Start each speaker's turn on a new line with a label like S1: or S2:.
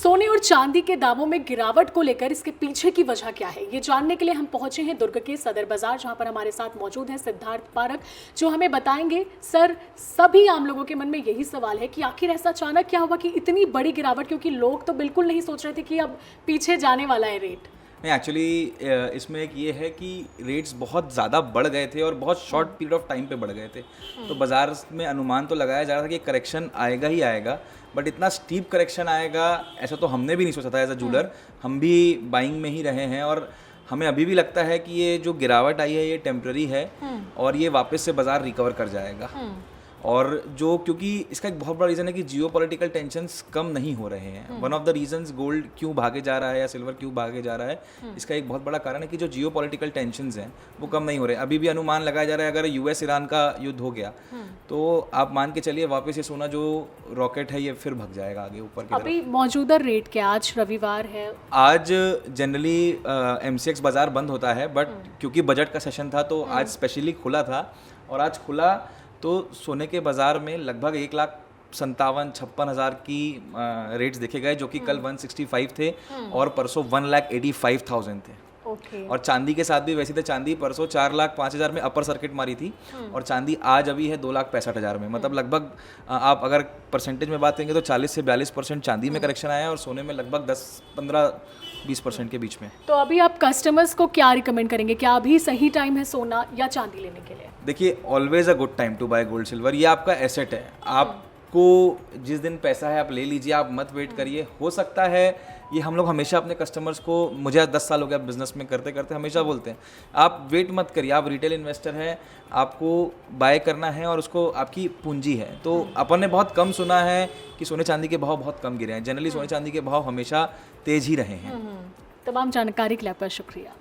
S1: सोने और चांदी के दामों में गिरावट को लेकर इसके पीछे की वजह क्या है, ये जानने के लिए हम पहुंचे हैं दुर्ग के सदर बाजार, जहां पर हमारे साथ मौजूद हैं सिद्धार्थ पारक, जो हमें बताएंगे। सर, सभी आम लोगों के मन में यही सवाल है कि आखिर ऐसा अचानक क्या हुआ कि इतनी बड़ी गिरावट, क्योंकि लोग तो बिल्कुल नहीं सोच रहे थे कि अब पीछे जाने वाला है रेट।
S2: नहीं, एक्चुअली इसमें एक ये है कि रेट्स बहुत ज़्यादा बढ़ गए थे और बहुत शॉर्ट पीरियड ऑफ टाइम पे बढ़ गए थे। तो बाज़ार में अनुमान तो लगाया जा रहा था कि करेक्शन आएगा ही आएगा, बट इतना स्टीप करेक्शन आएगा ऐसा तो हमने भी नहीं सोचा था एज अ जूलर। हम भी बाइंग में ही रहे हैं और हमें अभी भी लगता है कि ये जो गिरावट आई है ये टेम्प्रेरी है और ये वापस से बाज़ार रिकवर कर जाएगा। और जो, क्योंकि इसका एक बहुत बड़ा रीज़न है कि जियो पॉलिटिकल टेंशन्स कम नहीं हो रहे हैं। One of the reasons gold क्यों भागे जा रहा है या सिल्वर क्यों भागे जा रहा है, इसका एक बहुत बड़ा कारण है कि जो जियो पॉलिटिकल टेंशन्स हैं वो कम नहीं हो रहे। अभी भी अनुमान लगाया जा रहा है अगर यूएस ईरान का युद्ध हो गया तो आप मान के चलिए वापस ये सोना जो रॉकेट है ये फिर भग जाएगा आगे ऊपर की तरफ।
S1: अभी मौजूदा रेट क्या, आज रविवार है,
S2: आज जनरली एमसीएक्स बाज़ार बंद होता है, बट क्योंकि बजट का सेशन था तो आज स्पेशली खुला था। और आज खुला तो सोने के बाज़ार में लगभग 1,57,56,000 की रेट्स देखे गए, जो कि कल 165 थे और परसों 1,85,000 थे। और चांदी के साथ भी वैसे थे। चांदी परसों 4,05,000 में अपर सर्किट मारी थी और चांदी आज अभी है 2,65,000 में। मतलब लगभग आप अगर परसेंटेज में बात करेंगे तो 40 से 42% चांदी में करेक्शन आया है और सोने में लगभग 10-15-20% के बीच में।
S1: तो अभी आप कस्टमर्स को क्या रिकमेंड करेंगे, क्या अभी सही टाइम है सोना या चांदी लेने के लिए?
S2: देखिए, always a good time to buy gold silver. ये आपका एसेट है, आपको जिस दिन पैसा है आप ले लीजिए, आप मत वेट करिए। हो सकता है ये हम लोग हमेशा अपने कस्टमर्स को, मुझे 10 साल हो गया बिजनेस में करते करते, हमेशा बोलते हैं आप वेट मत करिए, आप रिटेल इन्वेस्टर हैं, आपको बाय करना है और उसको आपकी पूंजी है। तो अपन ने बहुत कम सुना है कि सोने चांदी के भाव बहुत कम गिरे हैं। जनरली सोने चांदी के भाव हमेशा तेज ही रहे हैं।
S1: तमाम जानकारी के लिए आपका शुक्रिया।